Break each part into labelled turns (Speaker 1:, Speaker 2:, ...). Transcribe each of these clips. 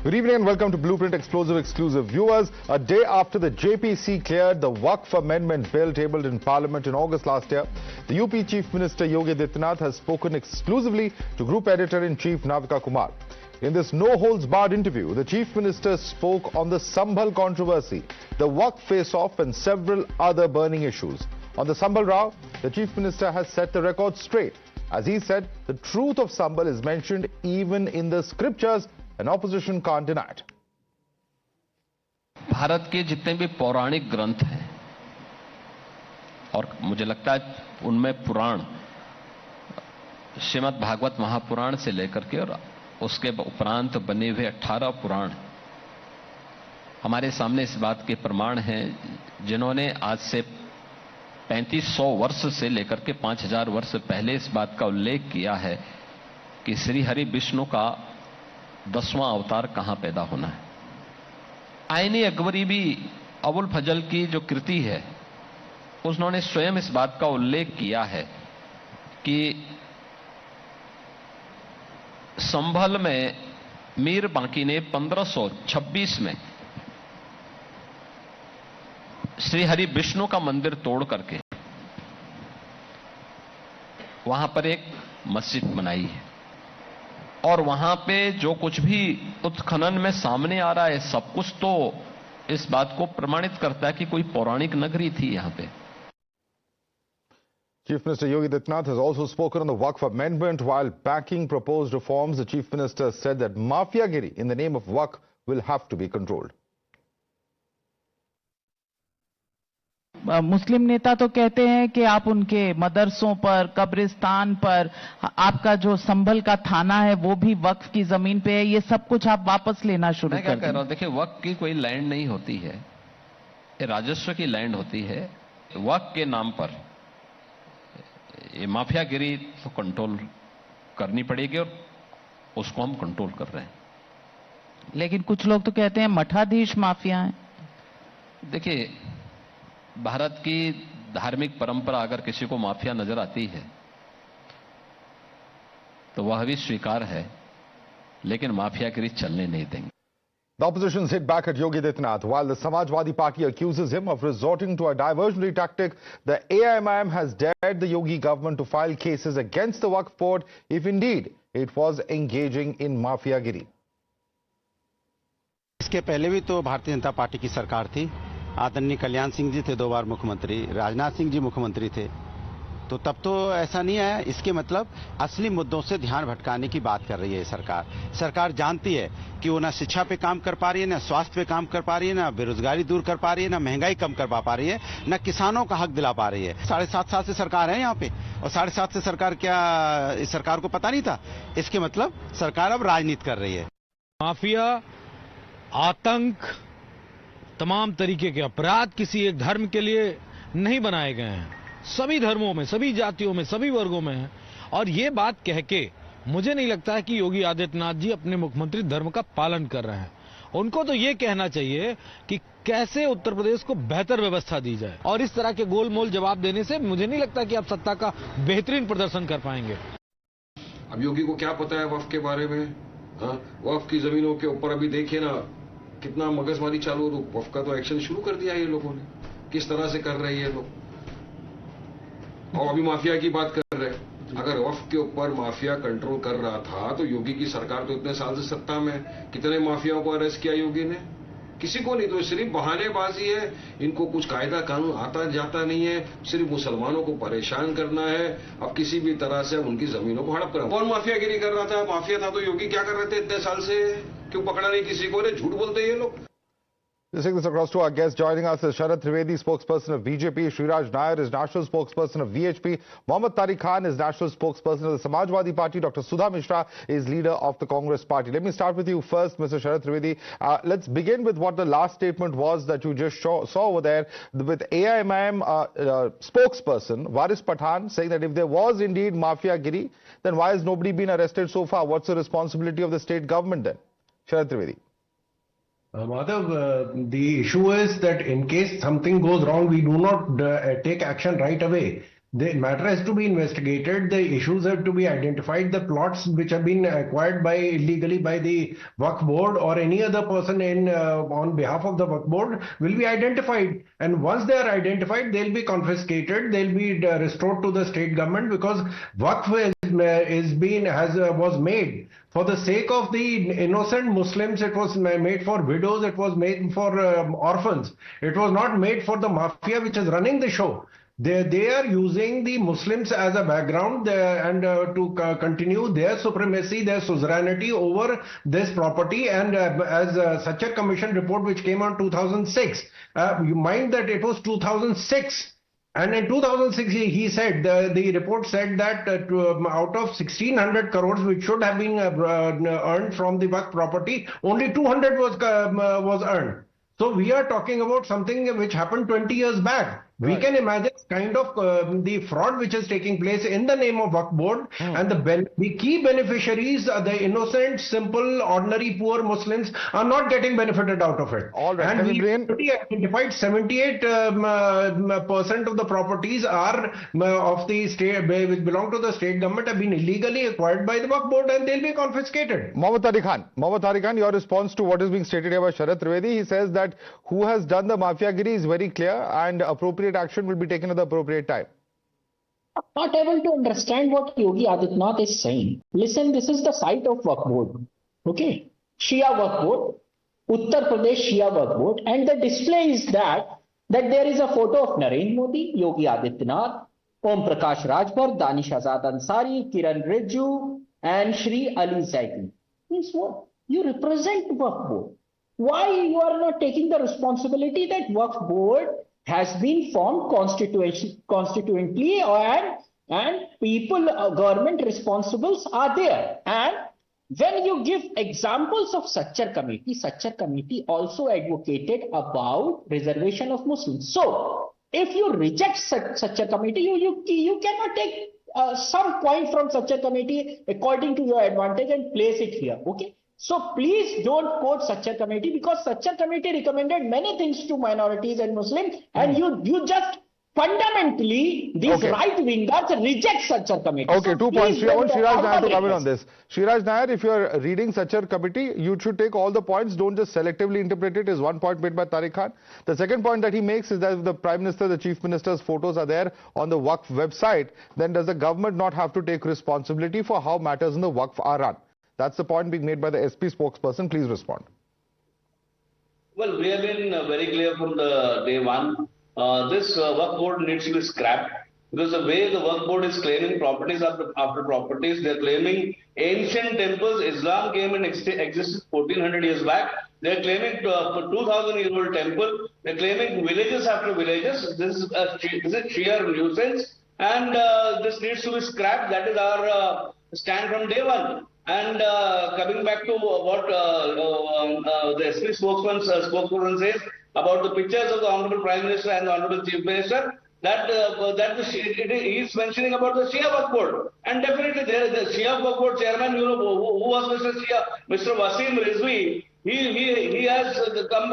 Speaker 1: Good evening and welcome to Blueprint Explosive exclusive viewers. A day after the JPC cleared the Waqf Amendment bill tabled in Parliament in August last year, the UP Chief Minister Yogi Adityanath has spoken exclusively to Group Editor-in-Chief Navika Kumar. In this no-holds-barred interview, the Chief Minister spoke on the Sambhal controversy, the Waqf face-off and several other burning issues. On the Sambhal row, the Chief Minister has set the record straight. As he said, the truth of Sambhal is mentioned even in the scriptures, and opposition can't deny it.
Speaker 2: Bharat के जितने भी पौराणिक ग्रंथ हैं और मुझे लगता है उनमें पुराण श्रीमद् भागवत महापुराण से लेकर के और उसके उपरांत बने हुए 18 पुराण हमारे सामने इस बात के प्रमाण हैं, जिन्होंने आज से 3500 वर्ष से लेकर के 5000 वर्ष पहले इस बात का उल्लेख किया है कि श्री हरि विष्णु का 10वां अवतार कहां पैदा होना है। आईनी अकबरी भी अबुल फजल की जो कृति है उन्होंने स्वयं इस बात का उल्लेख किया है कि संभल में मीर बांकी ने 1526 में श्री हरि विष्णु का मंदिर तोड़ करके वहां पर एक मस्जिद बनाई है और वहां पे जो कुछ भी उत्खनन में सामने आ रहा है सब कुछ तो इस बात को प्रमाणित करता है कि कोई पौराणिक नगरी थी यहां पे।
Speaker 1: Chief Minister Yogi Adityanath has also spoken on the Waqf Amendment. While backing proposed reforms, the Chief Minister said that Mafiagiri in the name of Waqf will have to be controlled.
Speaker 3: मुस्लिम नेता तो कहते हैं कि आप उनके मदरसों पर, कब्रिस्तान पर, आपका जो संभल का थाना है वो भी वक्फ की जमीन पे है, ये सब कुछ आप वापस लेना शुरू कर दें।
Speaker 2: देखिए, वक्फ की कोई लैंड नहीं होती है, ये राजस्व की लैंड होती है। वक्फ के नाम पर ये माफियागिरी तो कंट्रोल करनी पड़ेगी और उसको हम कंट्रोल कर रहे हैं।
Speaker 3: लेकिन कुछ लोग तो कहते हैं मठाधीश माफिया हैं।
Speaker 2: देखिए, भारत की धार्मिक परंपरा अगर किसी को माफिया नजर आती है तो वह भी स्वीकार है, लेकिन माफियागिरी चलने नहीं देंगे।
Speaker 1: The opposition hit back at Yogi Adityanath. While the Samajwadi Party accuses him of resorting to a diversionary tactic, the AIMIM has dared the Yogi government to file cases against the Waqf board if indeed it was engaging in mafiagiri.
Speaker 4: इसके पहले भी तो Bharatiya Janata party की सरकार थी। आदरणीय कल्याण सिंह जी थे 2 बार मुख्यमंत्री, राजनाथ सिंह जी मुख्यमंत्री थे, तो तब तो ऐसा नहीं आया। इसके मतलब असली मुद्दों से ध्यान भटकाने की बात कर रही है सरकार। सरकार जानती है कि वो ना शिक्षा पे काम कर पा रही है, ना स्वास्थ्य पे काम कर पा रही है, ना बेरोजगारी दूर कर पा रही है, ना महंगाई कम कर पा रही है, ना किसानों का हक दिला पा रही है। 7.5 साल से सरकार है यहाँ पे, और 7.5 से सरकार क्या इस सरकार को पता नहीं था? इसके मतलब सरकार अब राजनीति कर रही है।
Speaker 5: माफिया, आतंक, तमाम तरीके के अपराध किसी एक धर्म के लिए नहीं बनाए गए हैं। सभी धर्मों में, सभी जातियों में, सभी वर्गों में है। और ये बात कह के मुझे नहीं लगता है कि योगी आदित्यनाथ जी अपने मुख्यमंत्री धर्म का पालन कर रहे हैं। उनको तो ये कहना चाहिए कि कैसे उत्तर प्रदेश को बेहतर व्यवस्था दी जाए, और इस तरह के गोलमोल जवाब देने से मुझे नहीं लगता कि आप सत्ता का बेहतरीन प्रदर्शन कर पाएंगे।
Speaker 6: अब योगी को क्या पता है वक्फ के बारे में? हाँ, वक्फ की जमीनों के ऊपर अभी देखिए ना कितना मगजमारी चालू हो। वक्फ का तो एक्शन शुरू कर दिया ये लोगों ने, किस तरह से कर रहे हैं ये लोग। और अभी माफिया की बात कर रहे हैं। अगर वक्फ के ऊपर माफिया कंट्रोल कर रहा था तो योगी की सरकार तो इतने साल से सत्ता में, कितने माफियाओं को अरेस्ट किया योगी ने? किसी को नहीं। तो सिर्फ बहानेबाजी है, इनको कुछ कायदा कानून आता जाता नहीं है, सिर्फ मुसलमानों को परेशान करना है। अब किसी भी तरह से उनकी जमीनों को हड़प करना। कौन माफियागिरी कर रहा था? माफिया था तो योगी क्या कर रहे थे इतने साल से? क्यों पकड़ा नहीं किसी को? झूठ बोलते हैं ये लोग।
Speaker 1: Let's take this across to our guest. Joining us is Sharad Trivedi, spokesperson of BJP. Sriraj Nair is national spokesperson of VHP. Mohammad Tariq Khan is national spokesperson of the Samajwadi Party. Dr. Sudha Mishra is leader of the Congress Party. Let me start with you first, Mr. Sharad Trivedi. Let's begin with what the last statement was that you just saw over there with AIMIM spokesperson Waris Pathan saying that if there was indeed mafiagiri, then why has nobody been arrested so far? What's the responsibility of the state government then? Sharad Trivedi.
Speaker 7: Madhav, the issue is that in case something goes wrong, we do not take action right away. The matter has to be investigated. The issues have to be identified. The plots which have been acquired by illegally by the Waqf board or any other person on behalf of the Waqf board will be identified. And once they are identified, they'll be confiscated. They'll be restored to the state government, because Waqf was made for the sake of the innocent Muslims. It was made for widows. It was made for orphans. It was not made for the mafia which is running the show. They are using the Muslims as a background and to continue their supremacy, their suzerainty over this property. And as such a commission report which came out 2006, you mind that it was 2006. And in 2006, he said, the report said that out of 1600 crores which should have been earned from the Waqf property, only 200 was earned. So we are talking about something which happened 20 years back. We can imagine kind of the fraud which is taking place in the name of Waqf board, and the key beneficiaries, the innocent, simple, ordinary, poor Muslims are not getting benefited out of it.
Speaker 1: All right.
Speaker 7: And we already identified 78% of the properties are of the state, which belong to the state government, have been illegally acquired by the Waqf board, and they'll be confiscated.
Speaker 1: Mohammad Tariq Khan, your response to what is being stated here by Sharath Trivedi. He says that who has done the mafiagiri is very clear, and appropriate action will be taken at the appropriate time.
Speaker 8: I'm not able to understand what Yogi Adityanath is saying. Listen, this is the site of Waqf board. Okay. Shia Waqf board, Uttar Pradesh Shia Waqf board, and the display is that there is a photo of Narendra Modi, Yogi Adityanath, Om Prakash Rajbhar, Danish Azad Ansari, Kiran Rijju, and Shri Ali Zaidi. Means what? You represent Waqf board. Why you are not taking the responsibility that Waqf board has been formed constituently, and people, government responsibles are there. And when you give examples of Sachar committee also advocated about reservation of Muslims. So if you reject Sachar committee, you cannot take some point from Sachar committee according to your advantage and place it here. Okay. So please don't quote Sachar committee, because Sachar committee recommended many things to minorities and Muslims, and you just fundamentally, these right-wingers reject Sachar committee.
Speaker 1: Okay,
Speaker 8: so
Speaker 1: 2 points. I want Shiraj Nair to come in on
Speaker 8: this.
Speaker 1: this. Shiraj Nair, if you are reading Sachar committee, you should take all the points. Don't just selectively interpret it, is one point made by Tariq Khan. The second point that he makes is that if the Prime Minister, the Chief Minister's photos are there on the Waqf website, then does the government not have to take responsibility for how matters in the Waqf are run? That's the point being made by the SP spokesperson. Please respond.
Speaker 9: Well, we have been very clear from the day one. This Waqf board needs to be scrapped, because the way the Waqf board is claiming properties after properties, they're claiming ancient temples. Islam came and existed 1400 years back. They're claiming 2000-year-old temple. They're claiming villages after villages. This is sheer nuisance, and this needs to be scrapped. That is our stand from day one. And coming back to what the SP spokesperson says about the pictures of the Honorable Prime Minister and the Honorable Chief Minister, he is mentioning about the Shia Waqf board. And definitely there is the Shia Waqf board chairman, who was Mr. Shia, Mr. Wasim Rizvi. He has come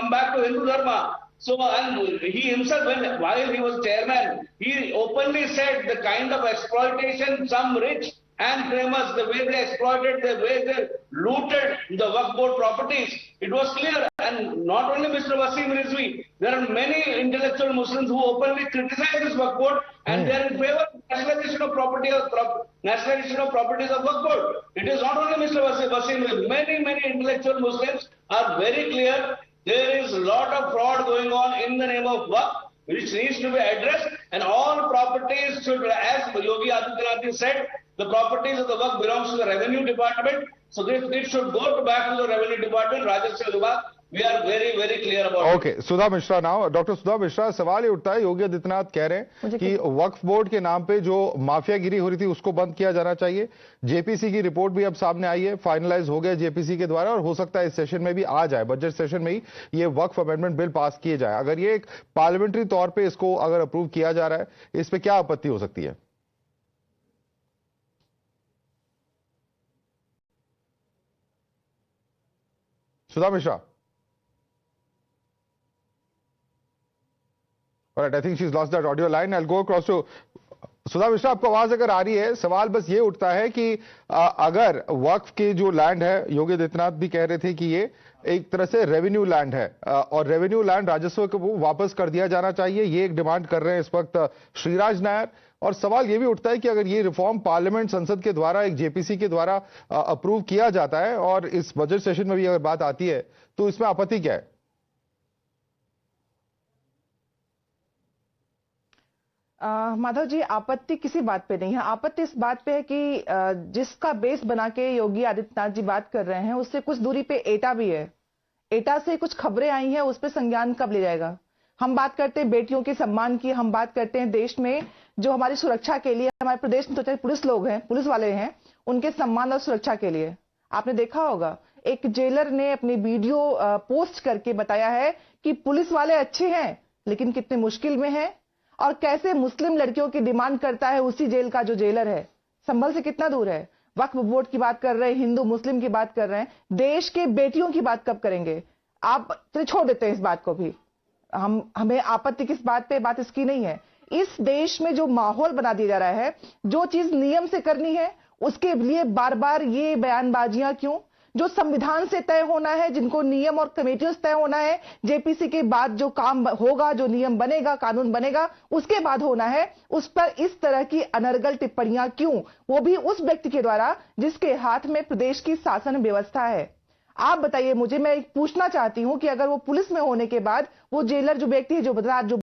Speaker 9: back to Hindu Dharma. So, and he himself, while he was chairman, he openly said the kind of exploitation some rich and famous, the way they exploited, the way they looted the Waqf board properties, it was clear. And not only Mr. Wasim Rizvi, there are many intellectual Muslims who openly criticize this Waqf board, and they are in favor of nationalization of properties of Waqf board. It is not only Mr. Wasim Rizvi. Many intellectual Muslims are very clear. There is a lot of fraud going on in the name of Waqf, which needs to be addressed, and all properties should, as Yogi Adityanath said, the properties of the Waqf belongs to the Revenue Department. So it should go back to the Revenue Department, Rajasthan Vibhag. We are very clear about it.
Speaker 1: Okay, Sudha Mishra now. Dr. Sudha Mishra, सवाल ये उठता है, योगी आदित्यनाथ कह रहे हैं कि वक्फ board के नाम पे जो माफियागिरी हो रही थी उसको बंद किया जाना चाहिए. जेपीसी की रिपोर्ट भी अब सामने आई है, फाइनलाइज हो गया जेपीसी के द्वारा, और हो सकता है इस सेशन में भी आ जाए, बजट सेशन में ही ये वक्फ अमेंडमेंट बिल पास किए जाए. अगर ये एक पार्लियामेंट्री तौर पे इसको अगर अप्रूव किया जा रहा है, इस पे क्या आपत्ति हो सकती है? सुधा Mishra. Alright, I think she's lost that audio line. I'll go across to सुधा मिश्रा. आपको आवाज अगर आ रही है, सवाल बस ये उठता है कि अगर वक्फ के जो लैंड है, योगी आदित्यनाथ भी कह रहे थे कि ये एक तरह से रेवेन्यू लैंड है और रेवेन्यू लैंड राजस्व को वापस कर दिया जाना चाहिए, ये एक डिमांड कर रहे हैं इस वक्त श्रीराज नायर. और सवाल ये भी उठता है कि अगर ये रिफॉर्म पार्लियामेंट संसद के द्वारा एक जेपीसी के द्वारा अप्रूव किया जाता है और इस बजट सेशन में भी अगर बात आती है तो इसमें आपत्ति क्या है?
Speaker 10: माधव जी, आपत्ति किसी बात पे नहीं है. आपत्ति इस बात पे है कि जिसका बेस बना के योगी आदित्यनाथ जी बात कर रहे हैं उससे कुछ दूरी पे एटा भी है. एटा से कुछ खबरें आई हैं, उस पर संज्ञान कब ले जाएगा? हम बात करते हैं बेटियों के सम्मान की, हम बात करते हैं देश में जो हमारी सुरक्षा के लिए, हमारे प्रदेश में तो चाहे पुलिस लोग हैं, पुलिस वाले हैं, उनके सम्मान और सुरक्षा के लिए. आपने देखा होगा एक जेलर ने अपनी वीडियो पोस्ट करके बताया है कि पुलिस वाले अच्छे हैं लेकिन कितने मुश्किल में हैं और कैसे मुस्लिम लड़कियों की डिमांड करता है उसी जेल का जो जेलर है. संभल से कितना दूर है. वक्फ बोर्ड की बात कर रहे हैं, हिंदू मुस्लिम की बात कर रहे हैं, देश के बेटियों की बात कब करेंगे आप? तो छोड़ देते हैं इस बात को भी. हमें आपत्ति किस बात पे? बात इसकी नहीं है. इस देश में जो माहौल बना दिया जा रहा है, जो चीज नियम से करनी है उसके लिए बार बार ये बयानबाजियां क्यों? जो संविधान से तय होना है, जिनको नियम और कमेटियों से तय होना है, जेपीसी के बाद जो काम होगा, जो नियम बनेगा, कानून बनेगा, उसके बाद होना है, उस पर इस तरह की अनर्गल टिप्पणियां क्यों? वो भी उस व्यक्ति के द्वारा जिसके हाथ में प्रदेश की शासन व्यवस्था है. आप बताइए मुझे, मैं पूछना चाहती हूं कि अगर वो पुलिस में होने के बाद वो जेलर जो व्यक्ति है, जो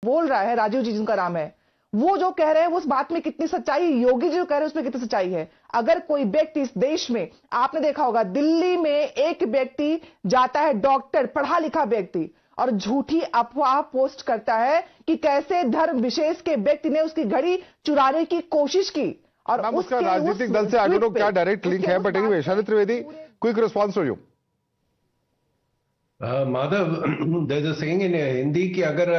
Speaker 10: बोल रहा है, राजीव जी जिनका नाम है, वो जो कह रहे हैं उस बात में कितनी सच्चाई, योगी जी जो कह रहे हैं उसमें कितनी सच्चाई है? अगर कोई व्यक्ति इस देश में, आपने देखा होगा दिल्ली में एक व्यक्ति जाता है, डॉक्टर पढ़ा लिखा व्यक्ति, और झूठी अफवाह पोस्ट करता है कि कैसे धर्म विशेष के व्यक्ति ने उसकी घड़ी चुराने की कोशिश की और
Speaker 1: उसका राजनीतिक दल से आई डोंट नो क्या डायरेक्ट लिंक है, but anyway Sharad Trivedi, quick response to you.
Speaker 7: Madhav, there's a saying in Hindi कि अगर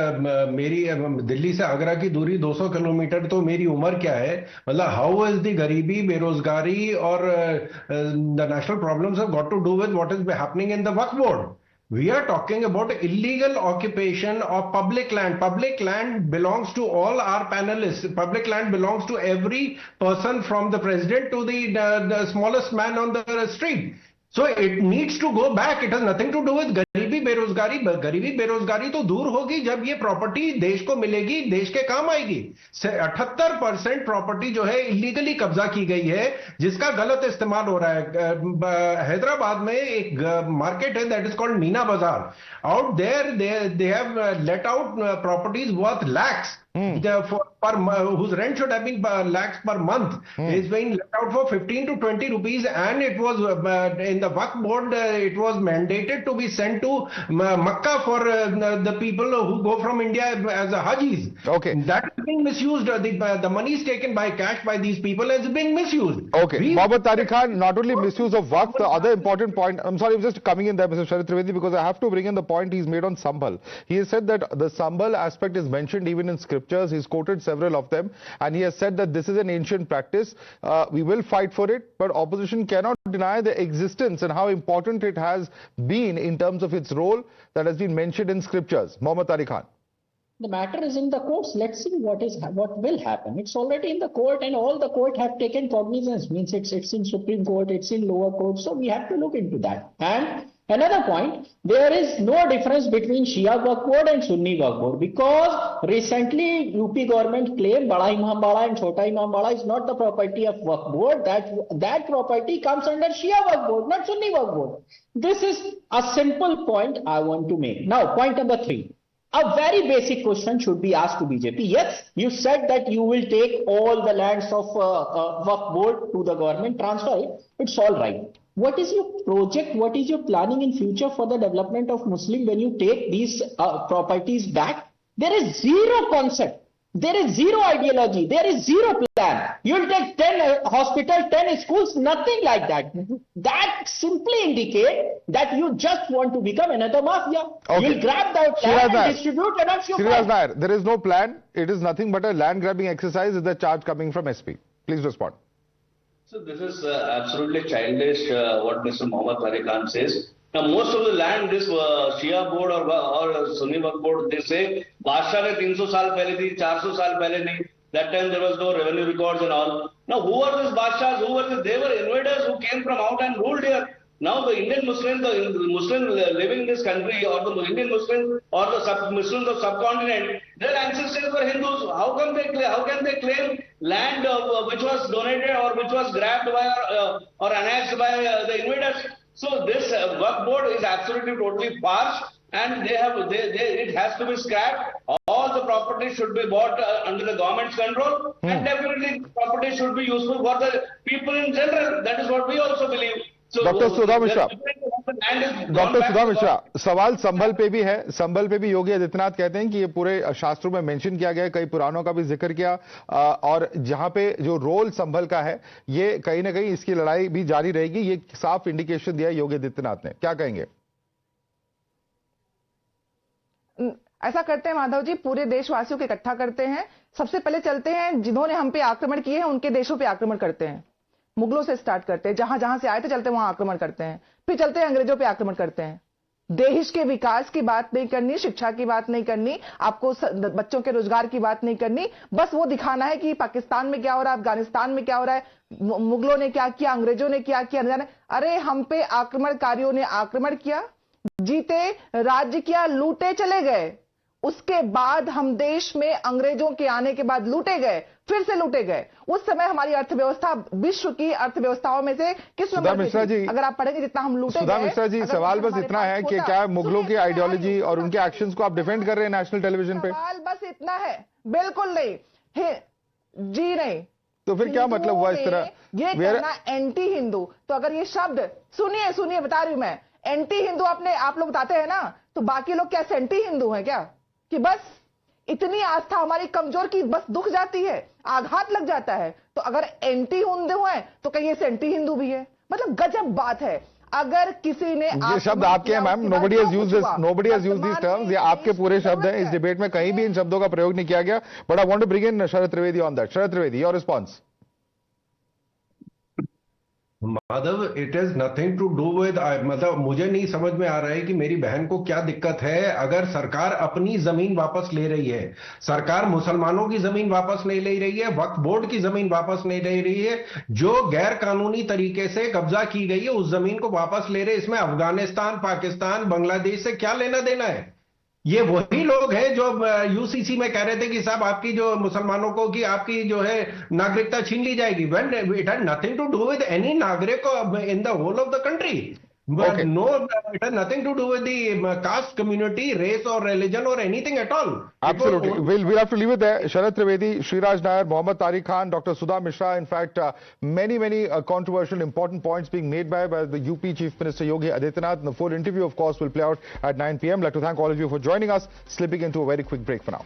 Speaker 7: मेरी दिल्ली से आगरा की दूरी 200 किलोमीटर तो मेरी उम्र क्या है? मतलब हाउ इज द गरीबी, बेरोजगारी और the national problems have got to do with what is happening in the Waqf board? We are talking about illegal occupation of public land. Public land belongs to all our panelists. Public land belongs to every person from the president to the smallest man on the street. So it needs to go back. It has nothing to do with गरीबी बेरोजगारी. गरीबी बेरोजगारी तो दूर होगी जब ये property देश को मिलेगी, देश के काम आएगी. 78% प्रॉपर्टी जो है इलीगली कब्जा की गई है, जिसका गलत इस्तेमाल हो रहा है. हैदराबाद में एक मार्केट है that is called Meena Bazaar. Out there they have let out properties worth lakhs. Whose rent should have been lakhs per month is being let out for 15 to 20 rupees, and it was in the Waqf board it was mandated to be sent to Makkah for the people who go from India as a Hajis.
Speaker 1: Okay,
Speaker 7: that is being misused. The money is taken by cash by these people as being misused.
Speaker 1: Okay, Mohammad Tariq Khan, not only misuse of Waqf, the other important point, I'm sorry, I'm just coming in there, Mr. Sharad Trivedi, because I have to bring in the point he's made on Sambhal. He has said that the Sambhal aspect is mentioned even in scriptures. He's quoted several of them, and he has said that this is an ancient practice. We will fight for it, but opposition cannot deny the existence and how important it has been in terms of its role that has been mentioned in scriptures. Mohammad Tariq Khan.
Speaker 8: The matter is in the courts. Let's see what will happen. It's already in the court, and all the court have taken cognizance. Means it's in Supreme Court, it's in lower court. So we have to look into that. And another point, there is no difference between Shia Waqf Board and Sunni Waqf Board, because recently UP government claimed Bada Imambara and Chota Imambara is not the property of Waqf Board. That property comes under Shia Waqf Board, not Sunni Waqf Board. This is a simple point I want to make. Now, point number 3. A very basic question should be asked to BJP. Yes, you said that you will take all the lands of Waqf Board to the government, transfer it. It's all right. What is your project? What is your planning in future for the development of Muslim when you take these properties back? There is zero concept. There is zero ideology. There is zero plan. You'll take 10 hospitals, 10 schools, nothing like that. That simply indicates that you just want to become another mafia.
Speaker 1: Okay.
Speaker 8: You'll grab that land and distribute amongst your
Speaker 1: Shiraz Nair, there is no plan. It is nothing but a land grabbing exercise. Is the charge coming from SP? Please respond.
Speaker 9: So this is absolutely childish what Mr. Mohammad Tariq Khan says. Now, most of the land, this Shia board or Sunni Waqf board, they say, Badshah ne 300 साल पहले दी, 400 साल पहले नहीं. That time there was no revenue records and all. Now, who are these Badshahs? Who were these? They were invaders who came from out and ruled here. Now, the Indian Muslims, the Muslims living in this country, or the Indian Muslims, or the Muslims of subcontinent, their ancestors were Hindus. How can they claim land which was donated or which was grabbed by or annexed by the invaders? So this Waqf board is absolutely totally farce, and it has to be scrapped. All the property should be bought under the government's control, and definitely property should be useful for the people in general. That is what we also believe. So,
Speaker 1: doctor Sudha Mishra, सवाल संभल पे भी है। संभल पे भी योगी आदित्यनाथ कहते हैं कि ये पूरे शास्त्रों में मेंशन किया गया है, कई पुराणों का भी जिक्र किया, और जहां पे जो रोल संभल का है, ये कहीं ना कहीं इसकी लड़ाई भी जारी रहेगी, ये साफ इंडिकेशन दिया योगी आदित्यनाथ ने। क्या कहेंगे?
Speaker 10: ऐसा करते हैं माधव जी, पूरे देशवासियों को इकट्ठा करते हैं। सबसे पहले चलते हैं जिन्होंने हम पे आक्रमण किए हैं उनके देशों पे आक्रमण करते हैं। मुगलों से स्टार्ट करते हैं, जहां जहां से आए थे चलते वहां आक्रमण करते हैं, फिर चलते हैं अंग्रेजों पे आक्रमण करते हैं। देश के विकास की बात नहीं करनी, शिक्षा की बात नहीं करनी, आपको बच्चों के रोजगार की बात नहीं करनी, बस वो दिखाना है कि पाकिस्तान में क्या हो रहा है, अफगानिस्तान में क्या हो रहा है, मुगलों ने क्या किया, अंग्रेजों ने क्या किया। अरे हम पे आक्रमणकारियों ने आक्रमण किया, जीते राज्य किया, लूटे चले गए। उसके बाद हम देश में अंग्रेजों के आने के बाद लूटे गए, फिर से लूटे गए। उस समय हमारी अर्थव्यवस्था विश्व की अर्थव्यवस्थाओं में से किस नंबर पे थी? अगर आप पढ़ेंगे जितना हम लूटे गए।
Speaker 1: सुधा मिश्रा जी, सवाल बस इतना है कि क्या मुगलों की आइडियोलॉजी और उनके एक्शंस को आप डिफेंड कर रहे हैं नेशनल टेलीविजन पे?
Speaker 10: सवाल बस इतना है, बिल्कुल नहीं जी नहीं।
Speaker 1: तो फिर क्या मतलब हुआ इस तरह
Speaker 10: ये करना एंटी हिंदू? तो अगर ये शब्द सुनिए बता रही हूं मैं, एंटी हिंदू आप लोग बताते हैं ना, तो बाकी लोग क्या सेंटी हिंदू हैं क्या? कि बस इतनी आस्था हमारी कमजोर की बस दुख जाती है, आघात लग जाता है। तो अगर एंटी हिंदू है तो कहीं ये सेंटी हिंदू भी है? मतलब गजब बात है। अगर किसी ने
Speaker 1: ये शब्द आपके हैं ma'am, nobody has used this terms, ये आपके पूरे शब्द हैं। इस डिबेट में कहीं भी इन शब्दों का प्रयोग नहीं किया गया। But I want to bring in Sharad Trivedi on that. Sharad Trivedi, your response.
Speaker 7: Madhav, it is nothing to do with, मतलब मुझे नहीं समझ में आ रहा है कि मेरी बहन को क्या दिक्कत है। अगर सरकार अपनी जमीन वापस ले रही है, सरकार मुसलमानों की जमीन वापस नहीं ले रही है, वक्फ बोर्ड की जमीन वापस नहीं ले रही है, जो गैर कानूनी तरीके से कब्जा की गई है उस जमीन को वापस ले रहे, इसमें अफगानिस्तान, पाकिस्तान, बांग्लादेश से क्या लेना देना है? ये वही लोग हैं जो यूसीसी में कह रहे थे कि साहब आपकी जो मुसलमानों को की आपकी जो है नागरिकता छीन ली जाएगी। When it had nothing to do with any नागरिक in the whole of the country. But no, it has nothing to do with the caste community, race or religion or anything at all.
Speaker 1: Absolutely. We'll have to leave it there. Sharad Trivedi, Sriraj Nair, Mohammad Tariq Khan, Dr. Sudha Mishra. In fact, many controversial, important points being made by the UP Chief Minister Yogi Adityanath. The full interview, of course, will play out at 9 p.m. I'd like to thank all of you for joining us. Slipping into a very quick break for now.